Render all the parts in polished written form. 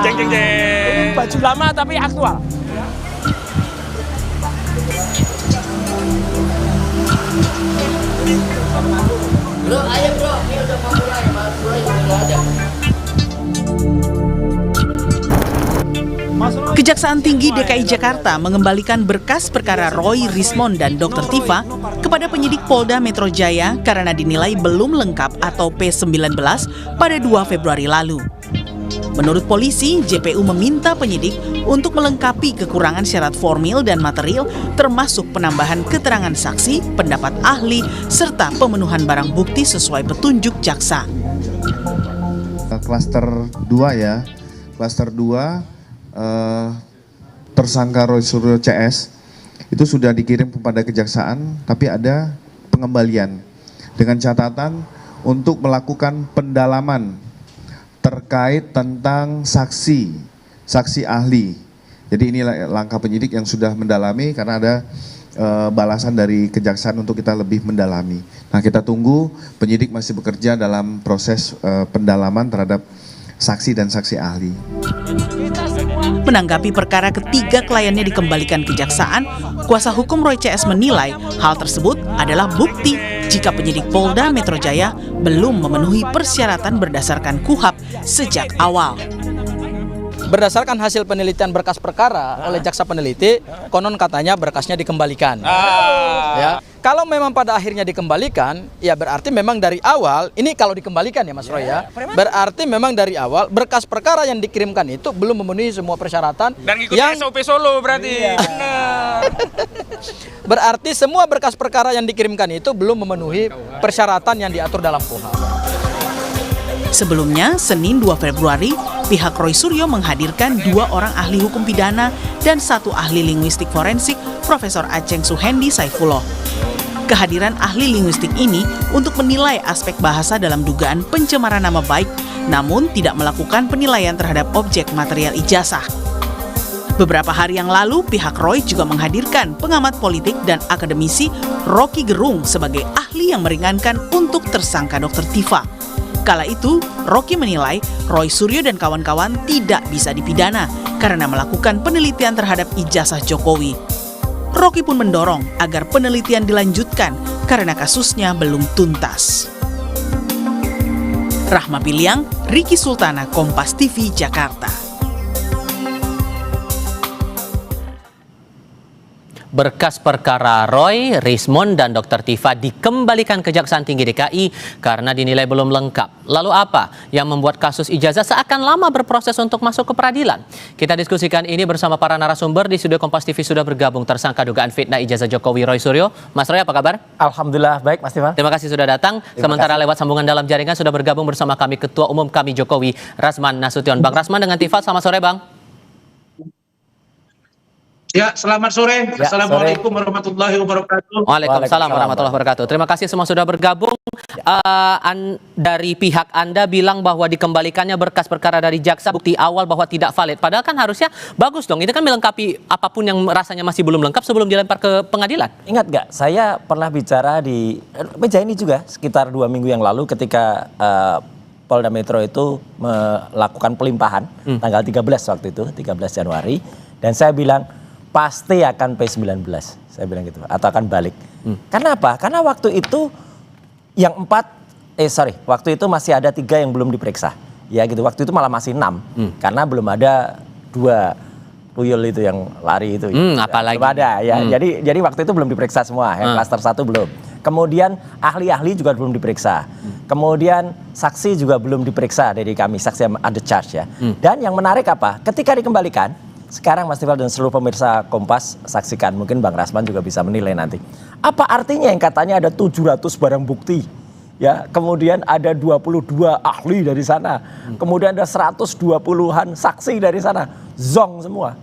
Jeng jeng jeng. Baju lama tapi aktual. Bro, ayo bro, ini udah mau mulai, Mas Bro udah ada. Kejaksaan Tinggi DKI Jakarta mengembalikan berkas perkara Roy Rismond dan Dr. Tifa kepada penyidik Polda Metro Jaya karena dinilai belum lengkap atau P19 pada 2 Februari lalu. Menurut polisi, JPU meminta penyidik untuk melengkapi kekurangan syarat formil dan material termasuk penambahan keterangan saksi, pendapat ahli, serta pemenuhan barang bukti sesuai petunjuk jaksa. Klaster 2 ya, klaster 2 tersangka Roy Suryo CS itu sudah dikirim kepada kejaksaan, tapi ada pengembalian dengan catatan untuk melakukan pendalaman terkait tentang saksi ahli. Jadi ini langkah penyidik yang sudah mendalami karena ada balasan dari kejaksaan untuk kita lebih mendalami. Nah, kita tunggu, penyidik masih bekerja dalam proses pendalaman terhadap saksi dan saksi ahli. Menanggapi perkara ketiga kliennya dikembalikan kejaksaan, kuasa hukum Roy CS menilai hal tersebut adalah bukti jika penyidik Polda Metro Jaya belum memenuhi persyaratan berdasarkan KUHP sejak awal. Berdasarkan hasil penelitian berkas perkara oleh jaksa peneliti, konon katanya berkasnya dikembalikan. Ya, kalau memang pada akhirnya dikembalikan, ya berarti memang dari awal, ini kalau dikembalikan ya Mas Roy ya, berarti memang dari awal berkas perkara yang dikirimkan itu belum memenuhi semua persyaratan. Dan ngikutin yang SOP Solo berarti. Benar. Berarti semua berkas perkara yang dikirimkan itu belum memenuhi persyaratan yang diatur dalam KUHP. Sebelumnya, Senin 2 Februari, pihak Roy Suryo menghadirkan 2 orang ahli hukum pidana dan 1 ahli linguistik forensik, Profesor Aceng Suhendi Saifullah. Kehadiran ahli linguistik ini untuk menilai aspek bahasa dalam dugaan pencemaran nama baik, namun tidak melakukan penilaian terhadap objek material ijazah. Beberapa hari yang lalu, pihak Roy juga menghadirkan pengamat politik dan akademisi Rocky Gerung sebagai ahli yang meringankan untuk tersangka Dr. Tifa. Kala itu, Rocky menilai Roy Suryo dan kawan-kawan tidak bisa dipidana karena melakukan penelitian terhadap ijazah Jokowi. Rocky pun mendorong agar penelitian dilanjutkan karena kasusnya belum tuntas. Rahma Piliang, Riki Sultana, Kompas TV, Jakarta. Berkas perkara Roy, Rismond, dan Dr. Tifa dikembalikan Kejaksaan Tinggi DKI karena dinilai belum lengkap. Lalu apa yang membuat kasus ijazah seakan lama berproses untuk masuk ke peradilan? Kita diskusikan ini bersama para narasumber. Di studio Kompas TV sudah bergabung tersangka dugaan fitnah ijazah Jokowi Roy Suryo. Mas Roy, apa kabar? Alhamdulillah baik Mas Tifa. Terima kasih sudah datang. Sementara lewat sambungan dalam jaringan sudah bergabung bersama kami Ketua Umum kami Jokowi, Rasman Nasution. Bang Rasman dengan Tifa, selamat sore Bang. Ya, selamat sore. Assalamualaikum warahmatullahi wabarakatuh. Waalaikumsalam warahmatullahi wabarakatuh. Terima kasih semua sudah bergabung. Dari pihak Anda bilang bahwa dikembalikannya berkas perkara dari jaksa, bukti awal bahwa tidak valid. Padahal kan harusnya bagus dong. Ini kan melengkapi apapun yang rasanya masih belum lengkap sebelum dilempar ke pengadilan. Ingat nggak? Saya pernah bicara di meja ini juga sekitar 2 minggu yang lalu ketika Polda Metro itu melakukan pelimpahan tanggal 13 waktu itu, 13 Januari. Dan saya bilang, pasti akan P19, saya bilang gitu, atau akan balik. Karena apa? Karena waktu itu yang waktu itu masih ada 3 yang belum diperiksa. Ya gitu, waktu itu malah masih 6, karena belum ada 2 tuyul itu yang lari itu. Apalagi? Belum ada ya. Jadi waktu itu belum diperiksa semua, yang klaster 1 belum. Kemudian ahli-ahli juga belum diperiksa. Kemudian saksi juga belum diperiksa dari kami, saksi yang under charge ya. Dan yang menarik apa? Ketika dikembalikan, sekarang Mas Tifal dan seluruh pemirsa Kompas saksikan, mungkin Bang Rasman juga bisa menilai nanti. Apa artinya yang katanya ada 700 barang bukti? Ya, kemudian ada 22 ahli dari sana. Kemudian ada 120-an saksi dari sana. Zong semua.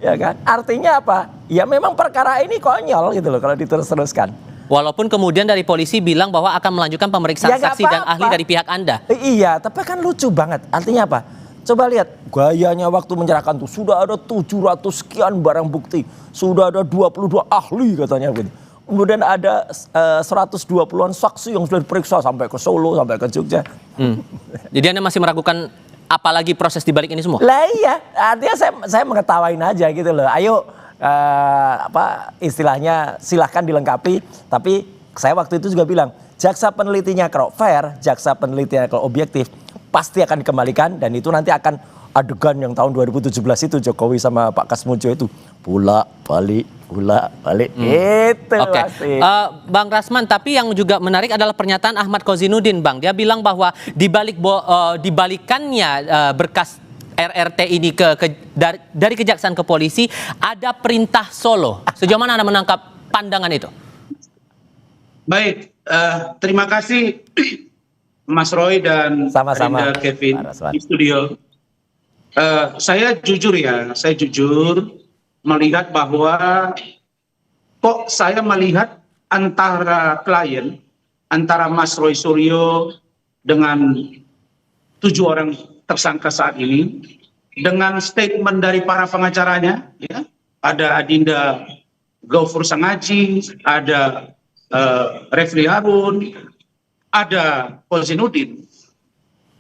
Ya kan? Artinya apa? Ya memang perkara ini konyol gitu loh kalau diterus-teruskan. Walaupun kemudian dari polisi bilang bahwa akan melanjutkan pemeriksaan saksi dan ahli dari pihak Anda. Iya, tapi kan lucu banget. Artinya apa? Coba lihat, gayanya waktu menyerahkan tuh sudah ada 700 sekian barang bukti, sudah ada 22 ahli katanya begitu. Kemudian ada 120-an saksi yang sudah diperiksa sampai ke Solo, sampai ke Jogja. Jadi Anda masih meragukan apalagi proses di balik ini semua? Lah iya, artinya saya mengetawain aja gitu loh. Ayo istilahnya silahkan dilengkapi. Tapi saya waktu itu juga bilang, jaksa penelitinya kalau fair, jaksa penelitinya kalau objektif, pasti akan dikembalikan dan itu nanti akan adegan yang tahun 2017 itu Jokowi sama Pak Kasmujo itu bolak-balik itu Oke. pasti. Bang Rasman, tapi yang juga menarik adalah pernyataan Ahmad Kozinuddin, Bang. Dia bilang bahwa dibalikannya berkas RRT ini dari kejaksaan ke polisi ada perintah Solo. Sejauh mana Anda menangkap pandangan itu? Baik, terima kasih Mas Roy dan Sama-sama, Adinda Kevin Pak Rasman. di studio. Saya jujur melihat bahwa kok saya melihat antara klien, antara Mas Roy Suryo dengan 7 orang tersangka saat ini, dengan statement dari para pengacaranya, ya, ada Adinda Gaufur Sangaji, ada Refli Harun, ada Kozinuddin.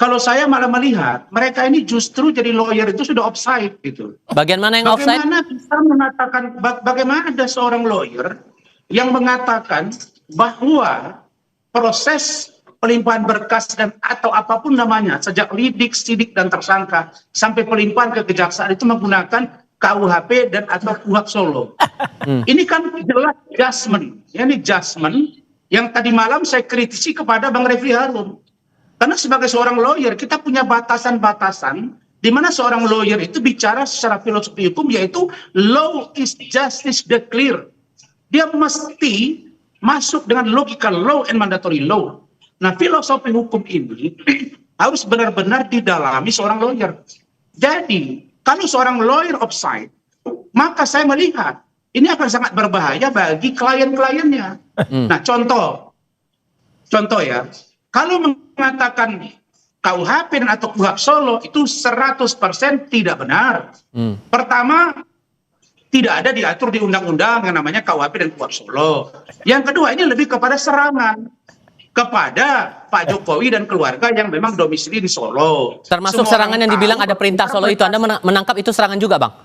Kalau saya malah melihat mereka ini justru jadi lawyer itu sudah offside gitu. Bagian mana yang offside? Bagaimana bisa mengatakan, bagaimana ada seorang lawyer yang mengatakan bahwa proses pelimpahan berkas dan atau apapun namanya, sejak lidik, sidik dan tersangka sampai pelimpahan ke kejaksaan itu menggunakan KUHP dan atau KUHP Solo. Ini kan jelas judgment. Ini judgment yang tadi malam saya kritisi kepada Bang Refli Harun. Karena sebagai seorang lawyer kita punya batasan-batasan di mana seorang lawyer itu bicara secara filosofi hukum, yaitu law is justice declare. Dia mesti masuk dengan logika law and mandatory law. Nah, filosofi hukum ini harus benar-benar didalami seorang lawyer. Jadi, kalau seorang lawyer offside, maka saya melihat ini akan sangat berbahaya bagi klien-kliennya. Nah, contoh ya, kalau mengatakan KUHP dan atau KUHP Solo itu 100% tidak benar. Pertama, tidak ada diatur di undang-undang yang namanya KUHP dan KUHP Solo. Yang kedua, ini lebih kepada serangan kepada Pak Jokowi dan keluarga yang memang domisili di Solo. Termasuk Semua serangan orang yang dibilang tahu ada perintah Solo itu. Anda menangkap itu serangan juga, Bang?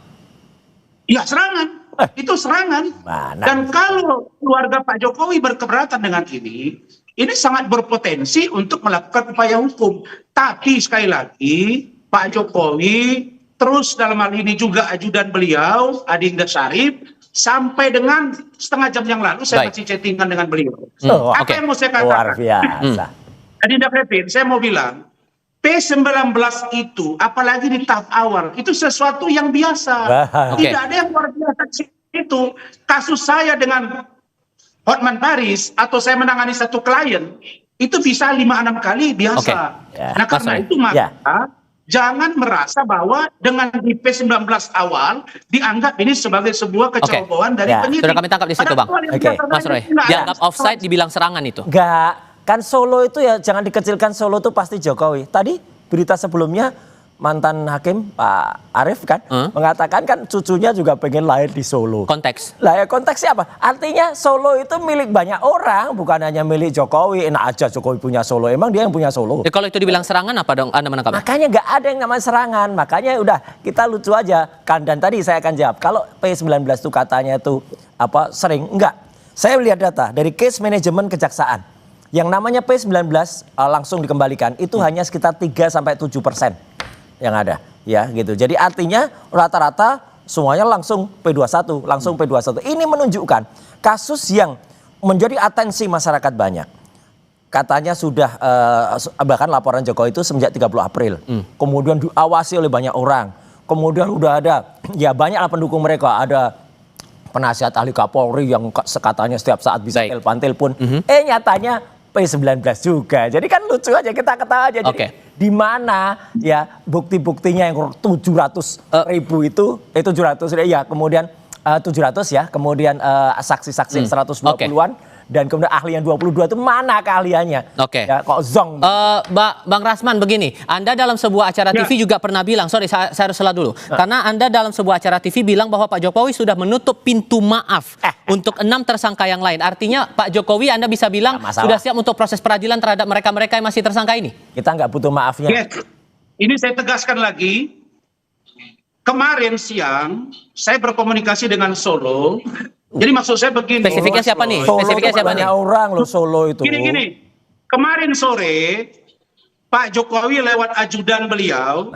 Ya, serangan. Itu serangan. Mana? Dan kalau keluarga Pak Jokowi berkeberatan dengan ini sangat berpotensi untuk melakukan upaya hukum. Tapi sekali lagi, Pak Jokowi terus dalam hal ini juga ajudan beliau, Adinda Syarif, sampai dengan setengah jam yang lalu saya masih chattingan dengan beliau. Apa yang mau saya Luar katakan? biasa. Adinda Kevin, saya mau bilang, P19 itu, apalagi di tahap awal, itu sesuatu yang biasa. Tidak ada yang luar biasa itu. Kasus saya dengan Hotman Paris atau saya menangani satu klien itu bisa 5-6 kali biasa. Nah, karena itu maka jangan merasa bahwa dengan di P19 awal dianggap ini sebagai sebuah kecerobohan dari penyidik. Sudah kami tangkap di situ, Bang. Mas Roy, dianggap offside dibilang serangan itu. Enggak, kan Solo itu ya jangan dikecilkan, Solo itu pasti Jokowi. Tadi berita sebelumnya mantan hakim Pak Arief kan mengatakan kan cucunya juga pengen lahir di Solo. Konteks. Lah ya konteksnya apa? Artinya Solo itu milik banyak orang, bukan hanya milik Jokowi. Enak aja Jokowi punya Solo, emang dia yang punya Solo. Ya, kalau itu dibilang serangan apa dong Anda menangkapnya? Makanya nggak ada yang namanya serangan. Makanya udah kita lucu aja kan. Dan tadi saya akan jawab. Kalau P19 itu katanya itu apa sering? Enggak. Saya lihat data dari case manajemen kejaksaan. Yang namanya P19 langsung dikembalikan itu hanya sekitar 3-7% yang ada, ya gitu. Jadi artinya rata-rata semuanya langsung P21, langsung P21. Ini menunjukkan kasus yang menjadi atensi masyarakat banyak. Katanya sudah bahkan laporan Jokowi itu semenjak 30 April. Kemudian diawasi oleh banyak orang. Kemudian udah ada ya banyaklah pendukung mereka, ada penasihat ahli Kapolri yang katanya setiap saat bisa telepon. Nyatanya P19 juga. Jadi kan lucu aja, kita ketawa aja. Jadi di mana ya bukti-buktinya yang 700.000 itu 700 ya, kemudian 700 ya, kemudian saksi-saksi 120-an dan kemudian ahli yang 22 itu mana keahliannya? Ya, kok zong. Bang Rasman begini, Anda dalam sebuah acara TV juga pernah bilang, sorry saya harus salah dulu, karena Anda dalam sebuah acara TV bilang bahwa Pak Jokowi sudah menutup pintu maaf untuk 6 tersangka yang lain. Artinya Pak Jokowi Anda bisa bilang sudah siap untuk proses peradilan terhadap mereka-mereka yang masih tersangka ini? Kita nggak butuh maafnya. ini saya tegaskan lagi. Kemarin siang saya berkomunikasi dengan Solo. Jadi maksud saya begini. Spesifiknya siapa nih? Solo Spesifiknya itu siapa nih? banyak orang loh Solo itu. Gini. Kemarin sore Pak Jokowi lewat ajudan beliau,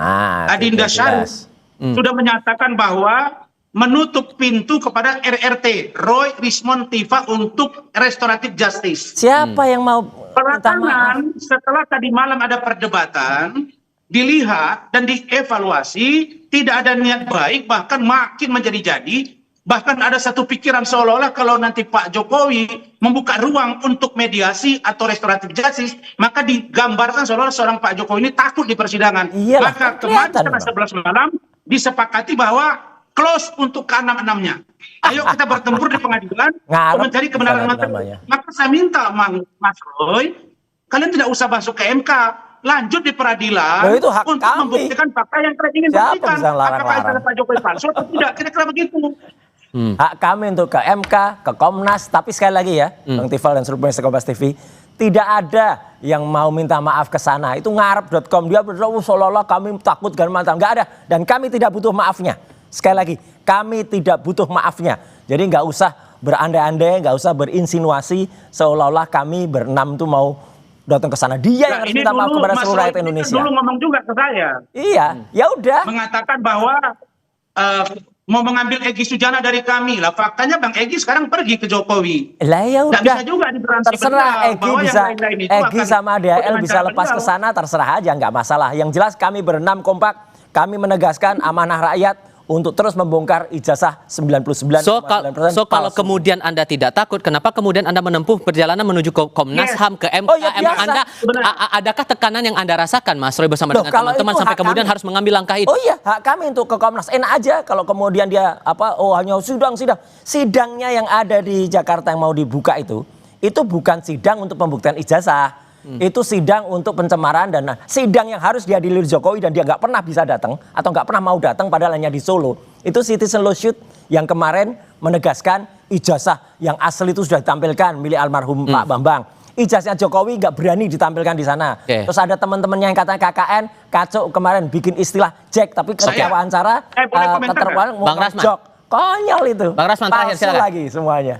Adinda Syarif, sudah menyatakan bahwa menutup pintu kepada RRT, Roy Rismond Tifa, untuk restoratif justice. Siapa yang mau minta maaf? Belakangan setelah tadi malam ada perdebatan, dilihat dan dievaluasi, tidak ada niat baik, bahkan makin menjadi-jadi. Bahkan ada satu pikiran seolah-olah kalau nanti Pak Jokowi membuka ruang untuk mediasi atau restoratif justice, maka digambarkan seolah-olah seorang Pak Jokowi ini takut di persidangan. Iyalah, Maka kemarin setelah 11 malam disepakati bahwa close untuk ke-6-6-nya. Ayo kita bertempur di pengadilan untuk mencari kebenaran material. Maka saya minta Mas Roy, kalian tidak usah masuk ke MK. Lanjut di peradilan itu hak untuk kami. membuktikan fakta yang kalian ingin Siapa buktikan. bisa ngelarang-larang? Apakah itu Pak Jokowi palsu atau tidak? Kira-kira begitu. Hak kami untuk ke MK, ke Komnas, tapi sekali lagi ya, Bang Tifal dan seluruh pemirsa Kompas TV, tidak ada yang mau minta maaf ke sana. Itu ngarep.com, dia berdoa seolah-olah kami takut dan mantap. Nggak ada, dan kami tidak butuh maafnya. Sekali lagi, kami tidak butuh maafnya. Jadi nggak usah berandai-andai, nggak usah berinsinuasi seolah-olah kami berenam tuh mau datang ke sana. Dia yang harus minta maaf kepada seluruh rakyat Indonesia. Dulu ngomong juga ke saya. Iya, ya udah. Mengatakan bahwa mau mengambil Egy Sujana dari kami. Lah faktanya Bang Egy sekarang pergi ke Jokowi. Lah ya udah. Bisa juga diberantai Terserah beliau, Egy bahwa yang bisa, lain-lain itu Egy akan sama DHL bisa dengan lepas cara ke sana, terserah aja, nggak masalah. Yang jelas kami berenam kompak, kami menegaskan amanah rakyat untuk terus membongkar ijazah 99,9% So kalau kemudian Anda tidak takut, kenapa kemudian Anda menempuh perjalanan menuju ke Komnas HAM, ke MK? Oh ya, Emang biasa. Anda adakah tekanan yang Anda rasakan, Mas Roy, bersama dengan kalau teman-teman itu sampai hak kemudian kami. harus mengambil langkah itu? Oh iya, hak kami untuk ke Komnas. Enak aja kalau kemudian dia hanya sidang. Sidangnya yang ada di Jakarta yang mau dibuka itu bukan sidang untuk pembuktian ijazah. Itu sidang untuk pencemaran dan sidang yang harus dihadiri Jokowi dan dia nggak pernah bisa datang atau nggak pernah mau datang padahal hanya di Solo. Itu citizen lawsuit yang kemarin menegaskan ijazah yang asli itu sudah ditampilkan milik almarhum Pak Bambang. Ijazah Jokowi nggak berani ditampilkan di sana. Terus ada teman-temannya yang katanya KKN, kacau kemarin bikin istilah Jack, tapi ketika wawancara keterwaran mau jok. Konyol itu. Bang Rasman terakhir silakan. Lagi semuanya.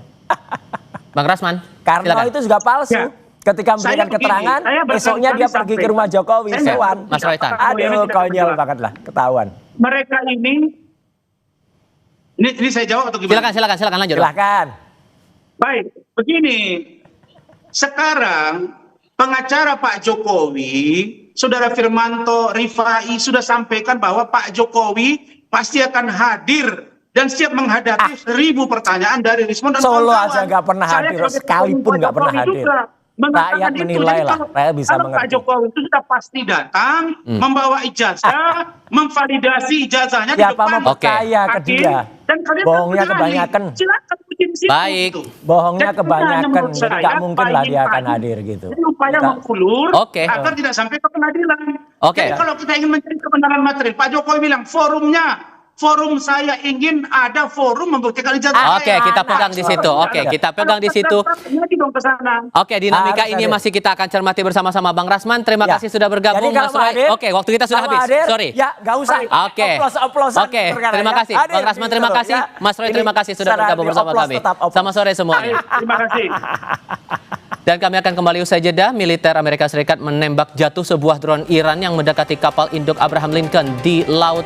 Bang Rasman. Karena silakan. itu juga palsu. Ya. Ketika memberikan keterangan, besoknya dia pergi ke rumah Jokowi, sewan. Mas Roytan. Aduh, konyol banget lah, ketahuan. Mereka ini saya jawab atau gimana? Silakan lanjut. Silakan. Baik, begini. Sekarang pengacara Pak Jokowi, Saudara Firmanto Rifai sudah sampaikan bahwa Pak Jokowi pasti akan hadir dan siap menghadapi 1000 pertanyaan dari Rismond dan Solo kawan-kawan. aja nggak pernah hadir, sekalipun nggak pernah hadir. Rakyat menilai lah, rakyat bisa kalau Pak mengerti. Jokowi itu sudah pasti datang, membawa ijazah, memvalidasi ijazahnya di Siapa depan mau percaya ke hakim, dia? dan kalian Bohongnya berani. kebanyakan. Silakan uji di situ. Baik. Gitu. Bohongnya Dan kebanyakan, menurut jadi nggak saya, mungkin lah dia akan pagi-pagi hadir gitu. Ini upaya Kita- mengulur Oke. agar tidak sampai ke pengadilan. Oke. Jadi kalau kita ingin mencari kebenaran material, Pak Jokowi bilang forum saya ingin ada forum membuktikan ijazah Oke, saya. kita pegang di situ. Oke, kita pegang di situ. Nanti dong ke sana. Oke, dinamika Harus ini hadir. masih kita akan cermati bersama-sama Bang Rasman. Terima Ya. kasih sudah bergabung, Jadi kalau Mas mau Roy. hadir, Oke, waktu kita sudah kalau habis. hadir, Sorry. Ya, nggak usah. Oke. Oplos-oplosan Oke, perkara terima ya. kasih. Hadir Bang Rasman, gitu terima loh, kasih. ya. Mas Roy, Ini terima kasih sudah secara bergabung bersama oplos, kami. tetap oplos. Selamat sore semuanya. Baik, terima kasih. Dan kami akan kembali usai jeda. Militer Amerika Serikat menembak jatuh sebuah drone Iran yang mendekati kapal induk Abraham Lincoln di Laut